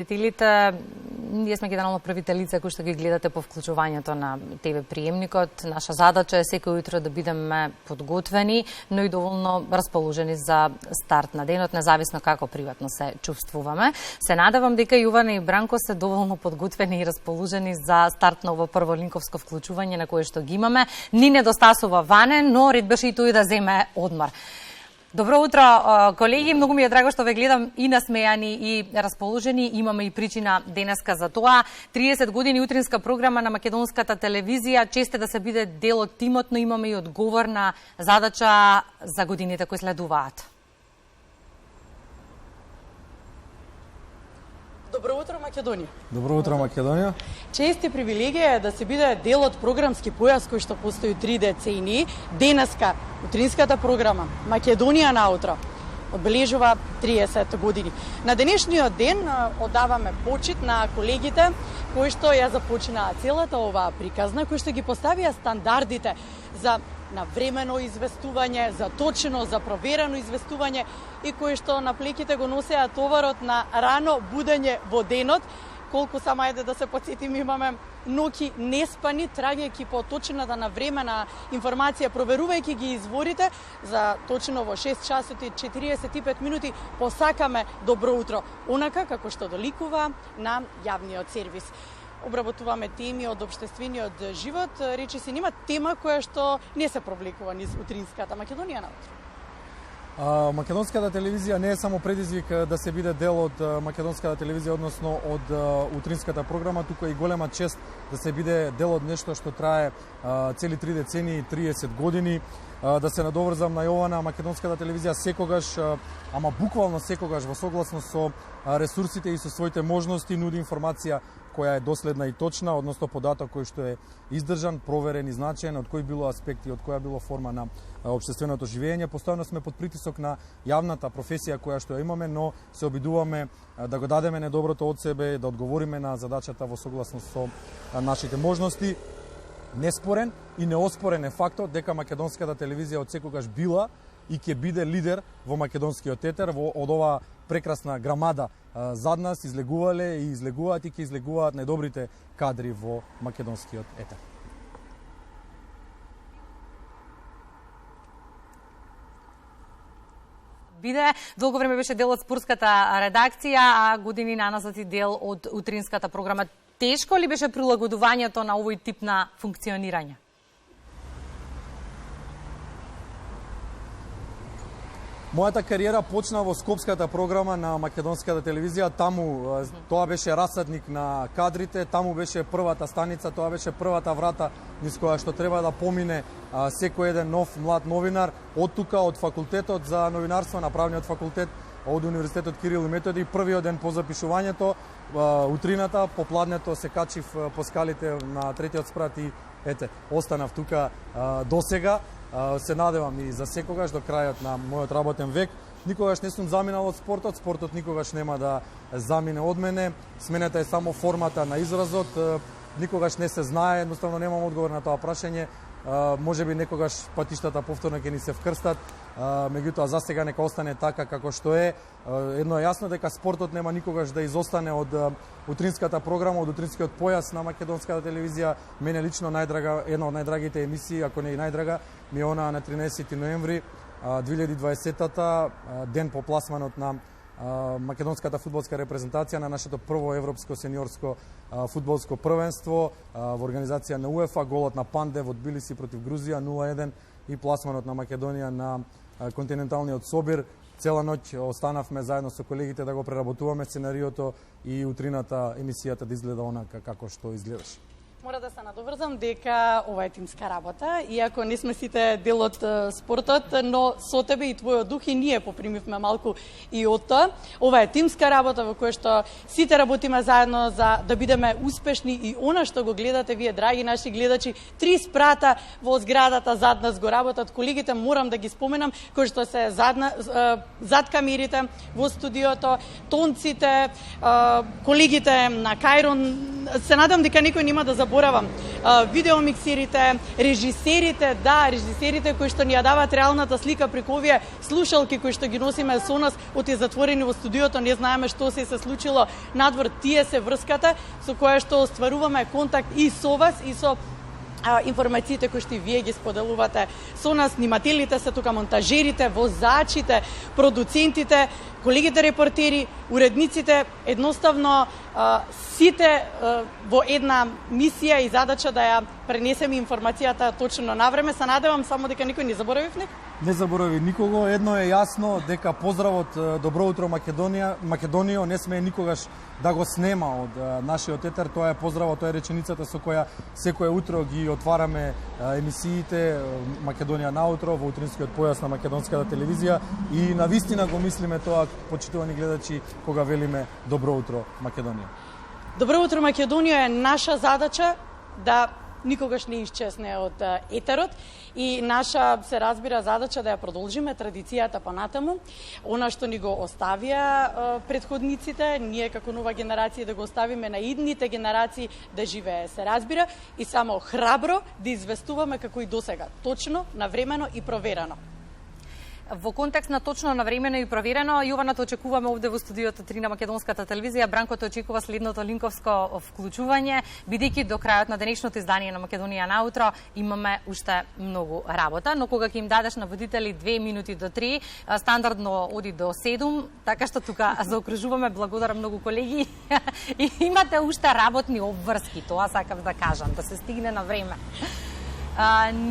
Родителите, ние сме генерално првите лица кои што ги гледате по вклучувањето на ТВ приемникот. Наша задача е секој утро да бидеме подготвени, но и доволно расположени за старт на денот, независно како приватно се чувствуваме. Се надевам дека Јувана и Бранко се доволно подготвени и расположени за старт на ово прво линковско вклучување на кое што ги имаме. Ни недостасува Ване, но ред беше и тој да земе одмор. Добро утро, колеги. Многу ми е драго што ве гледам и насмејани и расположени. Имаме и причина денеска за тоа. 30 години утринска програма на македонската телевизија. Често да се биде дел од тимот, но имаме и одговорна задача за годините кои следуваат. Добро утро, Македонија. Добро утро, Македонија. Чест и привилегија е да се биде дел од програмски појас кој што постои 3 децении. Денеска, утринската програма Македонија наутро одбележува 30 години. На денешниот ден одаваме почит на колегите кои што ја започнаа целата оваа приказна, кои што ги поставија стандардите за навремено известување, за точно, за проверено известување и кои што на плеките го носеа товарот на рано будење во денот. Колку само ајде да се потсетим, имаме ноќи неспани, трагајќи по точната навремена информација, проверувајќи ги изворите, за точно во 6 часот и 45 минути посакаме добро утро, онака како што доликува на јавниот сервис. Обработуваме теми од општествениот живот, речиси нема тема која што не се провлекува низ утринската Македонија наутро. Македонската телевизија не е само предизвик да се биде дел од македонската телевизија, односно од утринската програма, туку и голема чест да се биде дел од нешто што трае цели 3 децении, 30 години. Да се надоврзам на Јована, македонската телевизија секогаш, ама буквално секогаш во согласност со ресурсите и со своите можности нуди информација која е доследна и точна, односно податок кој што е издржан, проверен и значаен, од кои било аспекти, од која било форма на општественото живење. Постојано сме под притисок на јавната професија која што ја имаме, но се обидуваме да го дадеме недоброто од себе, да одговориме на задачата во согласност со нашите можности. Неспорен и неоспорен е фактот дека македонската телевизија од секогаш била и ќе биде лидер во македонскиот етер, од оваа прекрасна грамада зад нас излегувале и излегуваат и ќе излегуваат најдобрите кадри во македонскиот етер. Биде, долго време беше дел од спортската редакција, а години наназад и дел од утринската програма. Тешко ли беше прилагодувањето на овој тип на функционирање? Мојата кариера почна во скопската програма на македонската телевизија. Таму тоа беше расадник на кадрите, таму беше првата станица, тоа беше првата врата низ која што треба да помине секој еден нов млад новинар. Од тука, од факултетот за новинарство на правниот факултет, од Универзитетот Кирил и Методи, првиот ден по запишувањето, утрината, попладнето се качив по скалите на третиот спрат и останав тука досега. Се надевам и за секогаш до крајот на мојот работен век. Никогаш не сум заминал од спортот, спортот никогаш нема да замине од мене. Смената е само формата на изразот. Никогаш не се знае, едноставно немам одговор на тоа прашање. Може би некогаш патиштата повторно ќе ни се вкрстат, меѓутоа за сега нека остане така како што е. Едно е јасно дека спортот нема никогаш да изостане од утринската програма, од утринскиот појас на македонската телевизија. Мене лично најдрага, една од најдрагите емисии, ако не и најдрага, ми е она на 13 ноември 2020-та, ден по пласманот на македонската фудбалска репрезентација на нашето прво европско сениорско фудбалско првенство во организација на УЕФА, голот на Пандев од Тбилиси против Грузија 0-1 и пласманот на Македонија на континенталниот собир. Цела ноќ останавме заедно со колегите да го преработуваме сценариото и утрината емисијата да изгледа онака како што изгледаше. Мора да се надоврзам дека ова е тимска работа, иако не сме сите дел од спортот, но со тебе и твојот дух и ние попримивме малку и од тоа. Ова е тимска работа во која што сите работиме заедно за да бидеме успешни и она што го гледате вие, драги наши гледачи, 3 спрата во зградата зад нас го работат колегите, морам да ги споменам, кои што се зад камерите во студиото, тонците, колегите на Кајрон, се надам дека никој нема да заборавам. Видеомиксерите, режисерите кои што ни ја даваат реалната слика преку овие слушалки кои што ги носиме со нас, оти затворени во студиото, не знаеме што се случило надвор, тие се врската со која што остваруваме контакт и со вас и со информациите кои што и вие ги споделувате со нас, снимателите се тука, монтажерите, возачите, продуцентите, колегите репортери, уредниците, едноставно сите во една мисија и задача да ја пренесеме информацијата точно на време. Се надевам само дека никој не заборави в него. Не заборави никого. Едно е јасно, дека поздравот Добро утро Македонија не смее никогаш да го снема од нашиот етер. Тоа е поздравот, тоа е реченицата со која секое утро ги отвараме емисиите Македонија наутро во утринскиот појас на македонската телевизија и на вистина го мислиме тоа, почитувани гледачи, кога велиме Добро утро Македонија. Добро утро Македонија е наша задача да никогаш не исчезне од етерот и наша, се разбира, задача да ја продолжиме традицијата понатаму. Она што ни го оставија предходниците, ние како нова генерација да го оставиме на идните генерации да живее, се разбира, и само храбро да известуваме како и досега, точно, навремено и проверено. Во контекст на точно навремено и проверено, Јована, те очекуваме овде во студиото 3 на македонската телевизија. Бранко те очекува следното линковско вклучување, бидејќи до крајот на денешното издание на Македонија наутро имаме уште многу работа, но кога ќе им дадеш на водители 2 минути до 3, стандардно оди до 7, така што тука заокружуваме. Благодарам многу колеги. И имате уште работни обврски, тоа сакам да кажам, да се стигне на време.